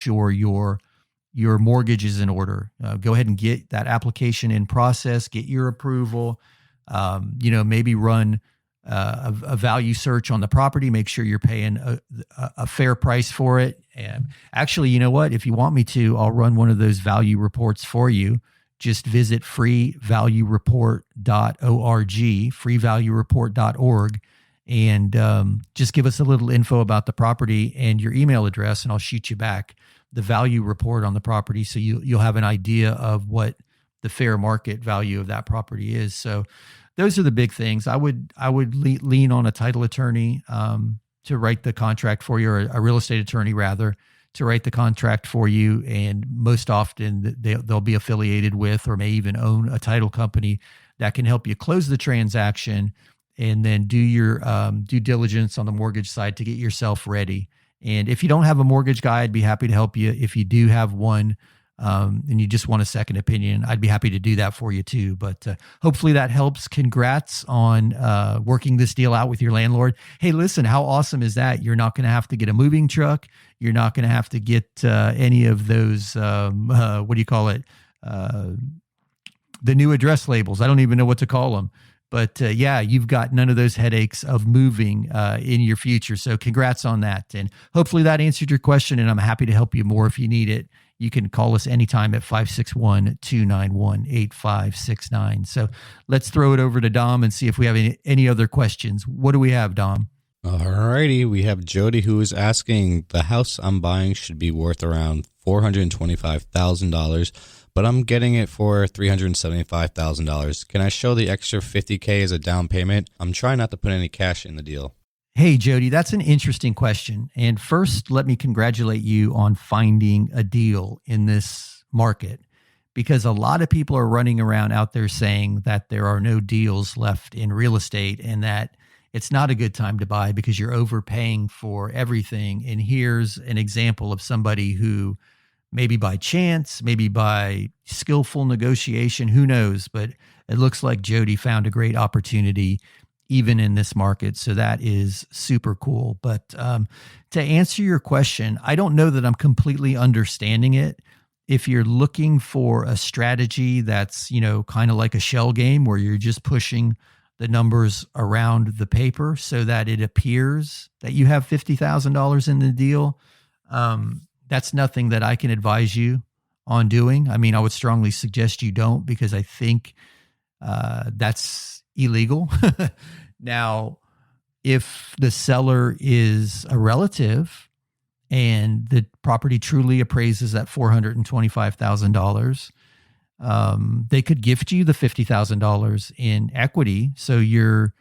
sure your mortgage is in order. Go ahead and get that application in process, get your approval, maybe run a value search on the property, make sure you're paying a fair price for it. And actually, you know what? If you want me to, I'll run one of those value reports for you. Just visit freevaluereport.org, freevaluereport.org, and just give us a little info about the property and your email address, and I'll shoot you back the value report on the property, so you'll have an idea of what the fair market value of that property is. So those are the big things. I would lean on a title attorney to write the contract for you, or a real estate attorney rather, to write the contract for you. And most often they'll be affiliated with, or may even own, a title company that can help you close the transaction and then do your due diligence on the mortgage side to get yourself ready. And if you don't have a mortgage guy, I'd be happy to help you. If you do have one, and you just want a second opinion, I'd be happy to do that for you too. But hopefully that helps. Congrats on working this deal out with your landlord. Hey, listen, how awesome is that? You're not going to have to get a moving truck. You're not going to have to get any of those, what do you call it? The new address labels. I don't even know what to call them. But you've got none of those headaches of moving in your future. So congrats on that. And hopefully that answered your question, and I'm happy to help you more if you need it. You can call us anytime at 561-291-8569. So let's throw it over to Dom and see if we have any other questions. What do we have, Dom? All righty. We have Jody, who is asking, the house I'm buying should be worth around $425,000. but I'm getting it for $375,000. Can I show the extra $50K as a down payment? I'm trying not to put any cash in the deal. Hey, Jody, that's an interesting question. And first, let me congratulate you on finding a deal in this market, because a lot of people are running around out there saying that there are no deals left in real estate and that it's not a good time to buy because you're overpaying for everything. And here's an example of somebody who, maybe by chance, maybe by skillful negotiation, who knows, but it looks like Jody found a great opportunity even in this market. So that is super cool. But to answer your question, I don't know that I'm completely understanding it. If you're looking for a strategy that's, kind of like a shell game where you're just pushing the numbers around the paper so that it appears that you have $50,000 in the deal, that's nothing that I can advise you on doing. I mean, I would strongly suggest you don't, because I think that's illegal. Now, if the seller is a relative and the property truly appraises at $425,000, they could gift you the $50,000 in equity. So you're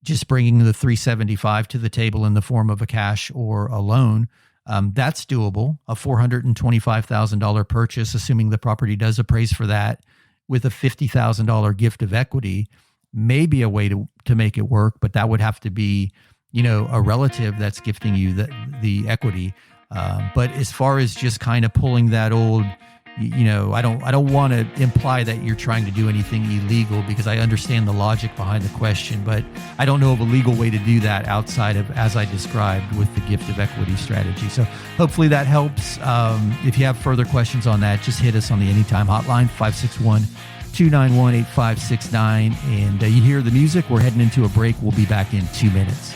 just bringing the $375,000 to the table in the form of a cash or a loan. That's doable. A $425,000 purchase, assuming the property does appraise for that, with a $50,000 gift of equity, may be a way to make it work, but that would have to be, a relative that's gifting you the equity. But as far as just kind of pulling that old, I don't want to imply that you're trying to do anything illegal, because I understand the logic behind the question, but I don't know of a legal way to do that outside of, as I described, with the gift of equity strategy. So hopefully that helps. If you have further questions on that, just hit us on the Anytime hotline, 561-291-8569. And you hear the music. We're heading into a break. We'll be back in 2 minutes.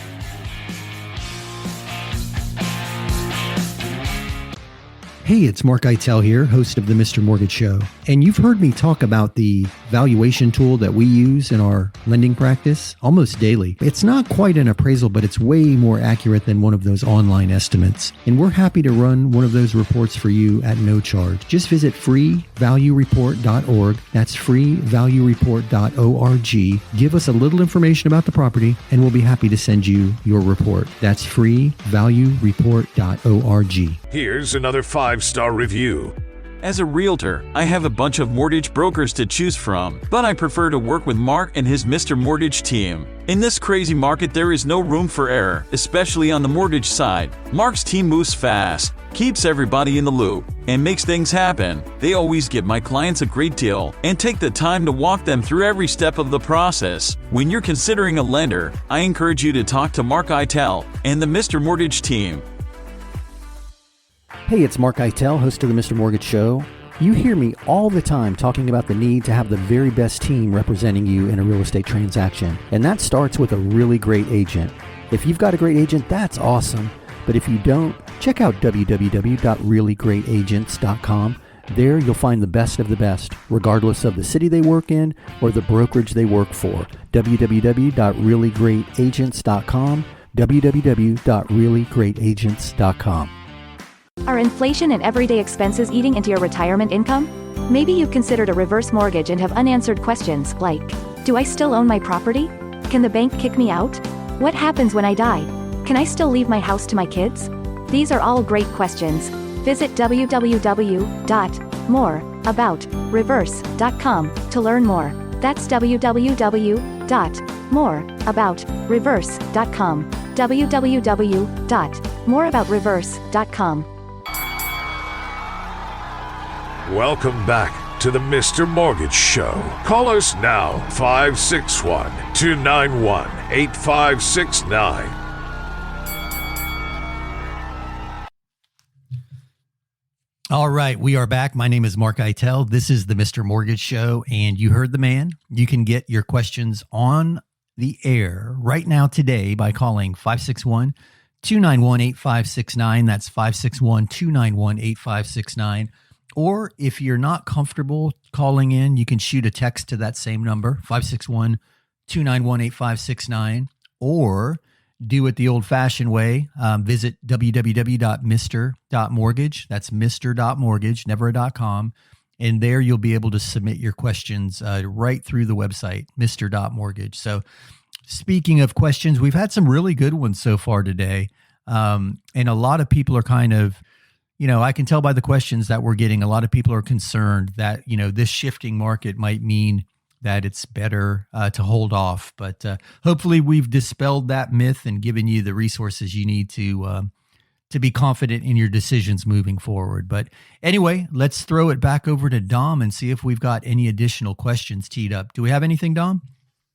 Hey, it's mark-eitel here, host of the Mr. Mortgage Show. And you've heard me talk about the valuation tool that we use in our lending practice almost daily. It's not quite an appraisal, but it's way more accurate than one of those online estimates. And we're happy to run one of those reports for you at no charge. Just visit freevaluereport.org. That's freevaluereport.org. Give us a little information about the property, and we'll be happy to send you your report. That's freevaluereport.org. Here's another 5-star review. As a realtor, I have a bunch of mortgage brokers to choose from, but I prefer to work with Mark and his Mr. Mortgage team. In this crazy market, there is no room for error, especially on the mortgage side. Mark's team moves fast, keeps everybody in the loop, and makes things happen. They always give my clients a great deal and take the time to walk them through every step of the process. When you're considering a lender, I encourage you to talk to Mark-eitel and the Mr. Mortgage team. Hey, it's mark-eitel, host of the Mr. Mortgage Show. You hear me all the time talking about the need to have the very best team representing you in a real estate transaction. And that starts with a really great agent. If you've got a great agent, that's awesome. But if you don't, check out www.reallyGreatAgents.com. There you'll find the best of the best, regardless of the city they work in or the brokerage they work for. www.reallyGreatAgents.com. www.reallyGreatAgents.com. Are inflation and everyday expenses eating into your retirement income? Maybe you've considered a reverse mortgage and have unanswered questions like, do I still own my property? Can the bank kick me out? What happens when I die? Can I still leave my house to my kids? These are all great questions. Visit www.moreaboutreverse.com to learn more. That's www.moreaboutreverse.com. www.moreaboutreverse.com. Welcome back to the Mr. Mortgage Show. Call us now, 561-291-8569. All right, we are back. My name is Mark Eitel. This is the Mr. Mortgage Show, and you heard the man. You can get your questions on the air right now today by calling 561-291-8569. That's 561-291-8569. Or if you're not comfortable calling in, you can shoot a text to that same number, 561-291-8569, or do it the old-fashioned way. Visit www.mr.mortgage. That's mr.mortgage, never a .com. And there you'll be able to submit your questions right through the website, mr.mortgage. So speaking of questions, we've had some really good ones so far today. And a lot of people are kind of, I can tell by the questions that we're getting, a lot of people are concerned that, this shifting market might mean that it's better to hold off. But hopefully we've dispelled that myth and given you the resources you need to be confident in your decisions moving forward. But anyway, let's throw it back over to Dom and see if we've got any additional questions teed up. Do we have anything, Dom?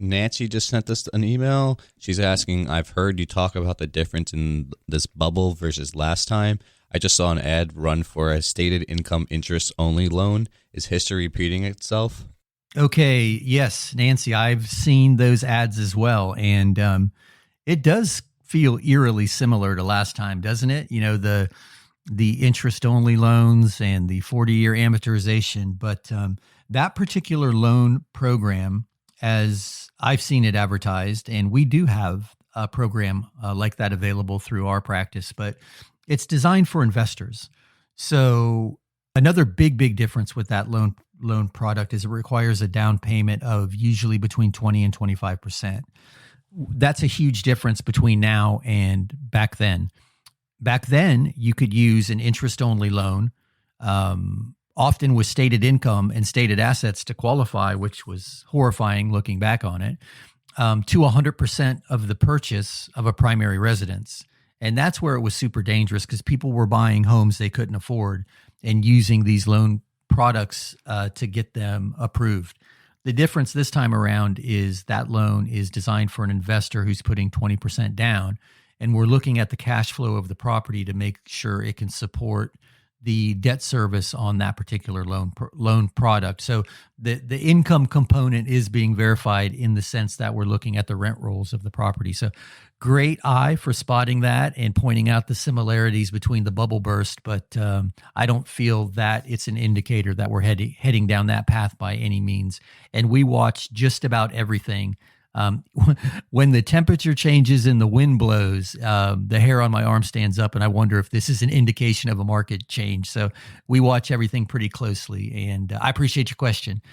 Nancy just sent us an email. She's asking, I've heard you talk about the difference in this bubble versus last time. I just saw an ad run for a stated income interest only loan. Is history repeating itself? Okay. Yes, Nancy, I've seen those ads as well. And it does feel eerily similar to last time, doesn't it? The interest only loans and the 40-year amortization. But that particular loan program, as I've seen it advertised, and we do have a program like that available through our practice, but it's designed for investors. So another big difference with that loan product is it requires a down payment of usually between 20 and 25%. That's a huge difference between now and back then. Back then, you could use an interest-only loan, often with stated income and stated assets to qualify, which was horrifying looking back on it, to 100% of the purchase of a primary residence. And that's where it was super dangerous because people were buying homes they couldn't afford and using these loan products to get them approved. The difference this time around is that loan is designed for an investor who's putting 20% down, and we're looking at the cash flow of the property to make sure it can support the debt service on that particular loan product. So the income component is being verified in the sense that we're looking at the rent rolls of the property. So great eye for spotting that and pointing out the similarities between the bubble burst, but I don't feel that it's an indicator that we're heading down that path by any means. And we watch just about everything. When the temperature changes and the wind blows, the hair on my arm stands up, and I wonder if this is an indication of a market change. So we watch everything pretty closely, and I appreciate your question.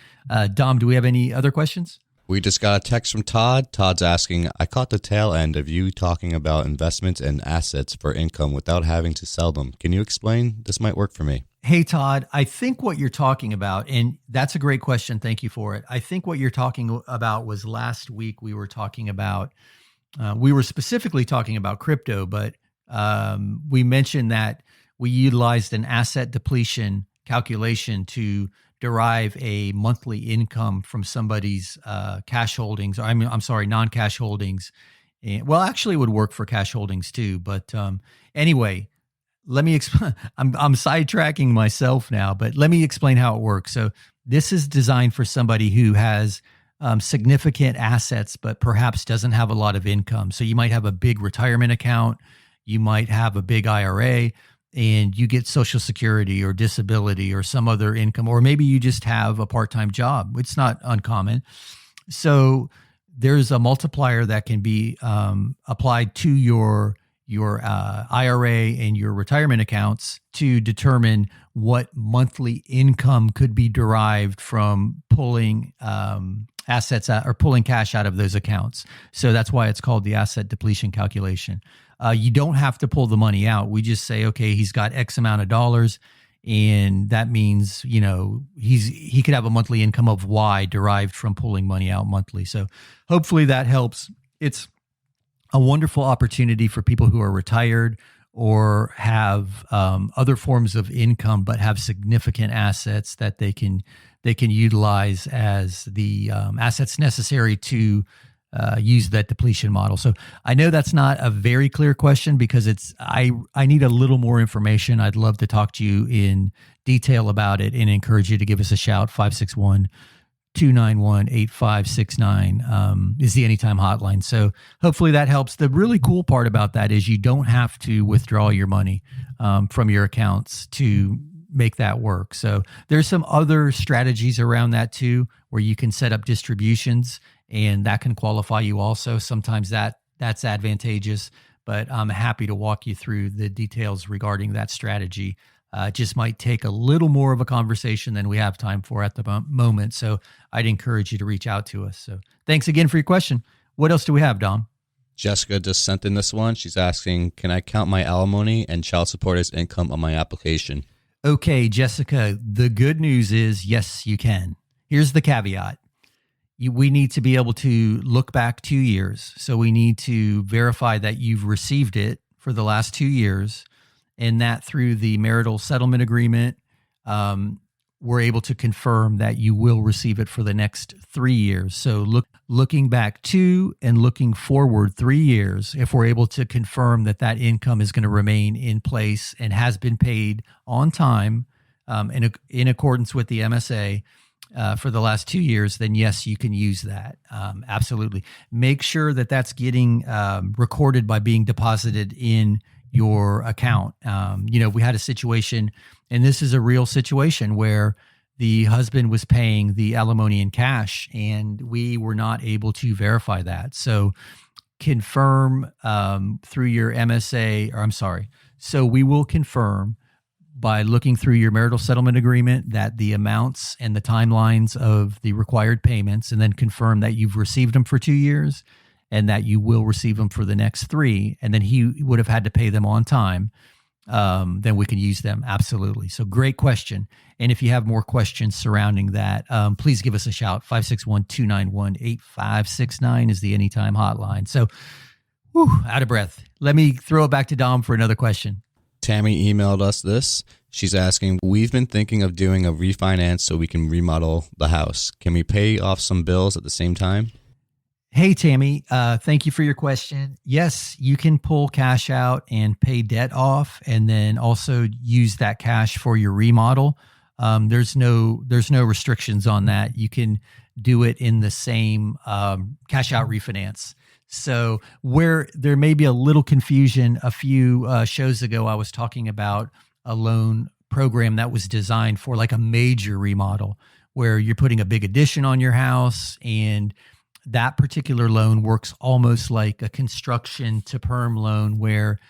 Dom, do we have any other questions? We just got a text from Todd. Todd's asking, I caught the tail end of you talking about investments and assets for income without having to sell them. Can you explain? This might work for me. Hey, Todd, I think what you're talking about, and that's a great question. Thank you for it. I think what you're talking about was last week we were talking about, we were specifically talking about crypto, but we mentioned that we utilized an asset depletion calculation to derive a monthly income from somebody's cash holdings. I'm sorry, non-cash holdings. Well, actually it would work for cash holdings too. But anyway, let me explain. I'm sidetracking myself now, but let me explain how it works. So this is designed for somebody who has significant assets, but perhaps doesn't have a lot of income. So you might have a big retirement account, you might have a big IRA, and you get Social Security or disability or some other income, or maybe you just have a part-time job. It's not uncommon. So there's a multiplier that can be applied to your IRA and your retirement accounts to determine what monthly income could be derived from pulling assets out or pulling cash out of those accounts. So that's why it's called the asset depletion calculation. You don't have to pull the money out. We just say, okay, he's got X amount of dollars, and that means, he could have a monthly income of Y derived from pulling money out monthly. So hopefully that helps. It's a wonderful opportunity for people who are retired or have other forms of income, but have significant assets that they can utilize as the assets necessary to use that depletion model. So I know that's not a very clear question because I need a little more information. I'd love to talk to you in detail about it and encourage you to give us a shout. 561-291-8569 is the Anytime hotline. So hopefully that helps. The really cool part about that is you don't have to withdraw your money from your accounts to make that work. So there's some other strategies around that too, where you can set up distributions, and that can qualify you also. Sometimes that's advantageous, but I'm happy to walk you through the details regarding that strategy. It just might take a little more of a conversation than we have time for at the moment. So I'd encourage you to reach out to us. So thanks again for your question. What else do we have, Dom? Jessica just sent in this one. She's asking, can I count my alimony and child support as income on my application? Okay, Jessica, the good news is yes, you can. Here's the caveat. We need to be able to look back 2 years. So we need to verify that you've received it for the last 2 years, and that through the marital settlement agreement, we're able to confirm that you will receive it for the next 3 years. So looking back 2 and looking forward 3 years, if we're able to confirm that that income is going to remain in place and has been paid on time in accordance with the MSA, for the last 2 years, then yes, you can use that. Absolutely. Make sure that that's getting recorded by being deposited in your account. We had a situation, and this is a real situation, where the husband was paying the alimony in cash, and we were not able to verify that. So confirm through your MSA, or I'm sorry. So we will confirm by looking through your marital settlement agreement that the amounts and the timelines of the required payments, and then confirm that you've received them for 2 years and that you will receive them for the next 3. And then he would have had to pay them on time. Then we can use them. Absolutely. So great question. And if you have more questions surrounding that, please give us a shout. 561-291-8569 is the Anytime hotline. So out of breath. Let me throw it back to Dom for another question. Tammy emailed us this. She's asking, we've been thinking of doing a refinance so we can remodel the house. Can we pay off some bills at the same time? Hey, Tammy, thank you for your question. Yes, you can pull cash out and pay debt off, and then also use that cash for your remodel. There's no restrictions on that. You can do it in the same cash out refinance. So where there may be a little confusion, a few shows ago, I was talking about a loan program that was designed for like a major remodel, where you're putting a big addition on your house, and that particular loan works almost like a construction to perm loan, where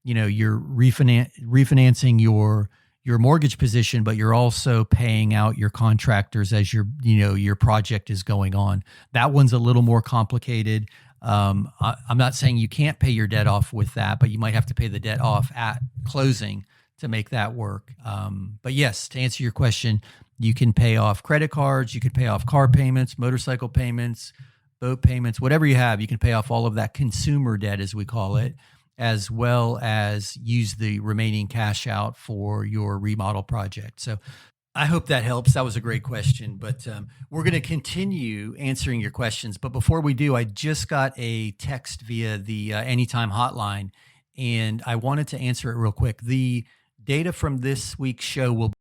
you're refinancing your mortgage position, but you're also paying out your contractors as your project is going on. That one's a little more complicated. I'm not saying you can't pay your debt off with that, but you might have to pay the debt off at closing to make that work. But yes, to answer your question, you can pay off credit cards, you could pay off car payments, motorcycle payments, boat payments, whatever you have. You can pay off all of that consumer debt, as we call it, as well as use the remaining cash out for your remodel project. So I hope that helps. That was a great question, but we're going to continue answering your questions. But before we do, I just got a text via the Anytime hotline, and I wanted to answer it real quick. The data from this week's show will